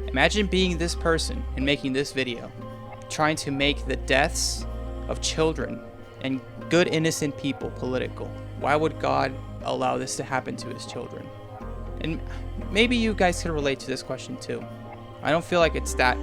Imagine being this person and making this video, trying to make the deaths of children and good innocent people political. Why would God allow this to happen to his children? And maybe you guys can relate to this question too. I don't feel like it's that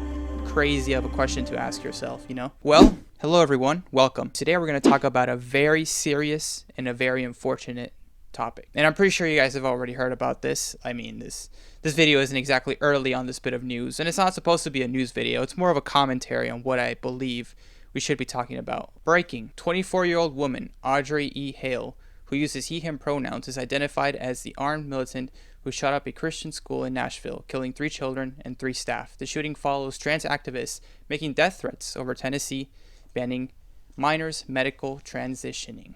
crazy of a question to ask yourself, you know? Well, hello everyone, welcome. Today we're going to talk about a very serious and a very unfortunate topic. And I'm pretty sure you guys have already heard about this. I mean, this video isn't exactly early on this bit of news, and it's not supposed to be a news video. It's more of a commentary on what I believe we should be talking about. Breaking. 24-year-old woman, Audrey E. Hale, who uses he/him pronouns, is identified as the armed militant who shot up a Christian school in Nashville, killing 3 children and 3 staff. The shooting follows trans activists making death threats over Tennessee banning minors' medical transitioning.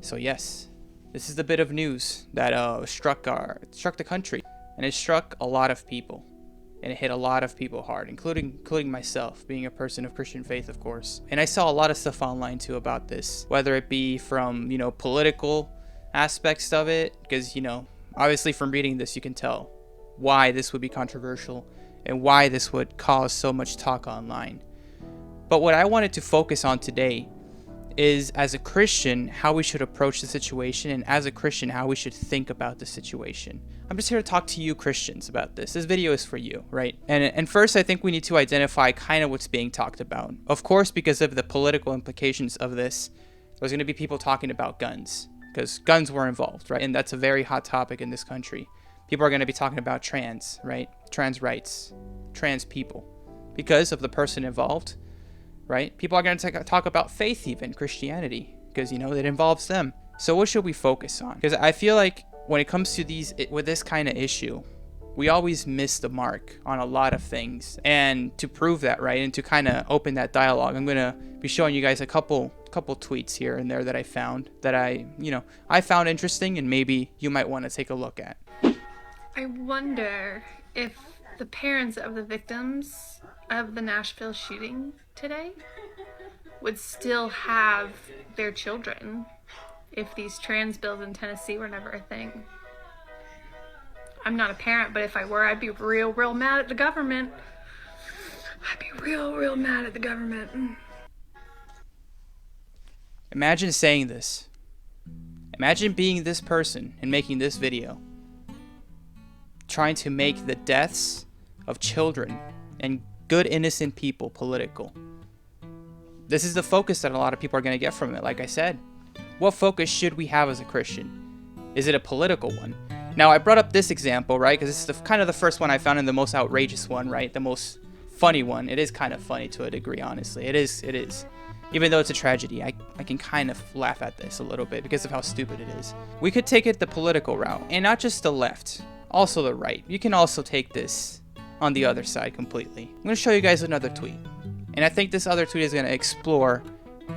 So yes, this is the bit of news that struck the country, and it struck a lot of people, and it hit a lot of people hard, including myself, being a person of Christian faith, of course. And I saw a lot of stuff online too about this, whether it be from political aspects of it, because obviously from reading this you can tell why this would be controversial and why this would cause so much talk online. But what I wanted to focus on today is, as a Christian, how we should approach the situation, and as a Christian, how we should think about the situation. I'm just here to talk to you Christians about this. This video is for you, right? And first, I think we need to identify kind of what's being talked about. Of course, because of the political implications of this, there's going to be people talking about guns, because guns were involved, right? And that's a very hot topic in this country. People are going to be talking about trans, right? Trans rights, trans people, because of the person involved. Right? People are going to talk about faith, even Christianity, because it involves them. So what should we focus on? Because I feel like when it comes to with this kind of issue, we always miss the mark on a lot of things. And to prove that, right, and to kind of open that dialogue, I'm going to be showing you guys a couple tweets here and there that I found that I found interesting, and maybe you might want to take a look at. I wonder if the parents of the victims of the Nashville shooting today would still have their children if these trans bills in Tennessee were never a thing. I'm not a parent, but if I were, I'd be real mad at the government. I'd be real mad at the government. Imagine saying this. Imagine being this person and making this video, trying to make the deaths of children and good innocent people political. This is the focus that a lot of people are going to get from it. Like I said, what focus should we have as a Christian? Is it a political one? Now, I brought up this example, right, because this is kind of the first one I found, and the most outrageous one, right, the most funny one. It is kind of funny to a degree, honestly. It is. Even though it's a tragedy, I can kind of laugh at this a little bit because of how stupid it is. We could take it the political route, and not just the left, also the right. You can also take this on the other side completely. I'm going to show you guys another tweet, and I think this other tweet is going to explore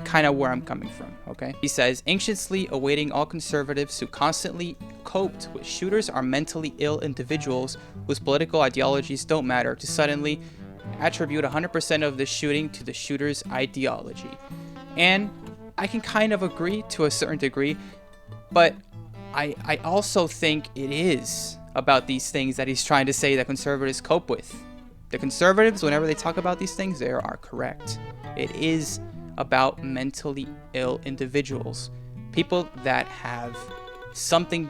kind of where I'm coming from, okay? He says, anxiously awaiting all conservatives who constantly coped with shooters are mentally ill individuals whose political ideologies don't matter to suddenly attribute 100% of the shooting to the shooter's ideology. And I can kind of agree to a certain degree, but I also think it is about these things that he's trying to say that conservatives cope with. The conservatives, whenever they talk about these things, they are correct. It is about mentally ill individuals, people that have something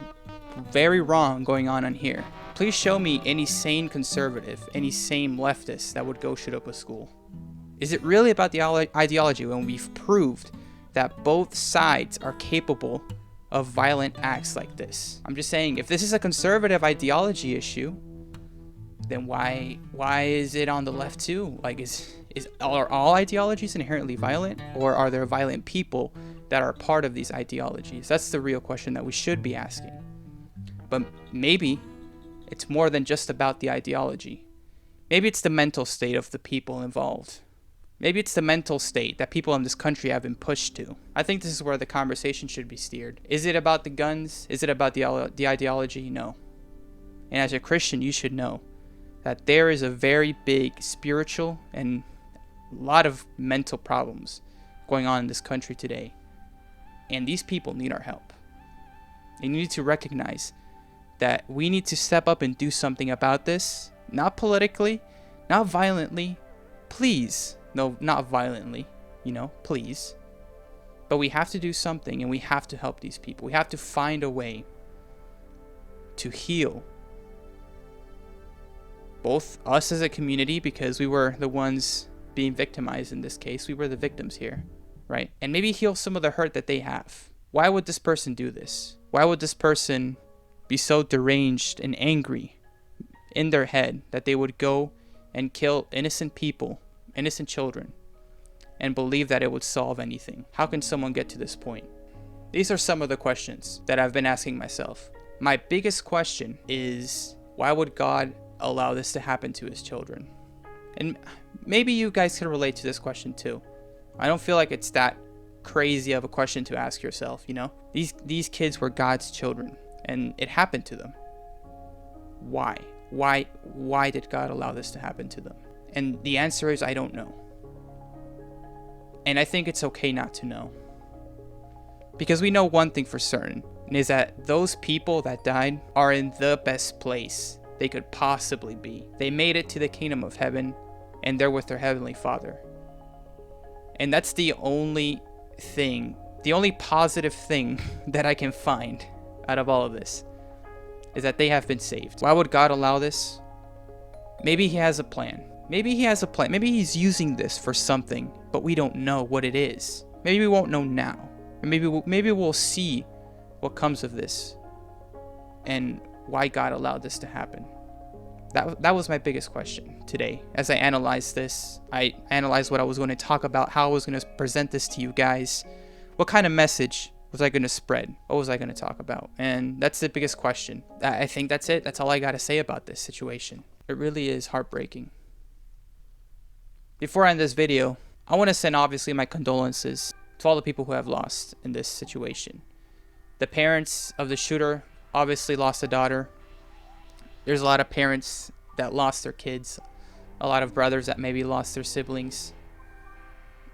very wrong going on here. Please show me any sane conservative, any sane leftist that would go shoot up a school. Is it really about the ideology when we've proved that both sides are capable of violent acts like this? I'm just saying, if this is a conservative ideology issue, then why is it on the left too? Like, are all ideologies inherently violent, or are there violent people that are part of these ideologies? That's the real question that we should be asking. But maybe it's more than just about the ideology. Maybe it's the mental state of the people involved. Maybe it's the mental state that people in this country have been pushed to. I think this is where the conversation should be steered. Is it about the guns? Is it about the ideology? No. And as a Christian, you should know that there is a very big spiritual and a lot of mental problems going on in this country today. And these people need our help. They need to recognize that we need to step up and do something about this. Not politically, not violently. Please. No, not violently, please. But we have to do something, and we have to help these people. We have to find a way to heal both us as a community, because we were the ones being victimized in this case. We were the victims here, right? And maybe heal some of the hurt that they have. Why would this person do this? Why would this person be so deranged and angry in their head that they would go and kill innocent people, innocent children, and believe that it would solve anything? How can someone get to this point? These are some of the questions that I've been asking myself. My biggest question is, why would God allow this to happen to his children? And maybe you guys can relate to this question too. I don't feel like it's that crazy of a question to ask yourself, These kids were God's children, and it happened to them. Why? Why did God allow this to happen to them? And the answer is, I don't know. And I think it's okay not to know. Because we know one thing for certain, and is that those people that died are in the best place they could possibly be. They made it to the kingdom of heaven, and they're with their heavenly Father. And that's the only positive thing that I can find out of all of this, is that they have been saved. Why would God allow this? Maybe he has a plan. Maybe he's using this for something, but we don't know what it is. Maybe we won't know now. Or maybe we'll see what comes of this and why God allowed this to happen. That was my biggest question today. As I analyzed this, I analyzed what I was going to talk about, how I was going to present this to you guys. What kind of message was I going to spread? What was I going to talk about? And that's the biggest question. I think that's it. That's all I got to say about this situation. It really is heartbreaking. Before I end this video, I want to send obviously my condolences to all the people who have lost in this situation. The parents of the shooter obviously lost a daughter. There's a lot of parents that lost their kids. A lot of brothers that maybe lost their siblings.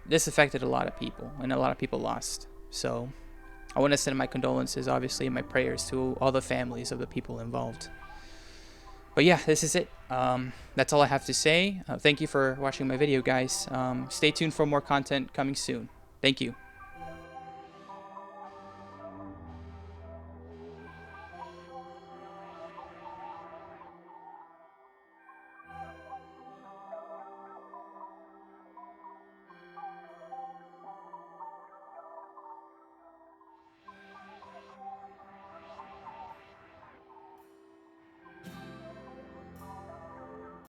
This affected a lot of people, and a lot of people lost. So I want to send my condolences, obviously, and my prayers to all the families of the people involved. But yeah, this is it. That's all I have to say. Thank you for watching my video, guys. Stay tuned for more content coming soon. Thank you.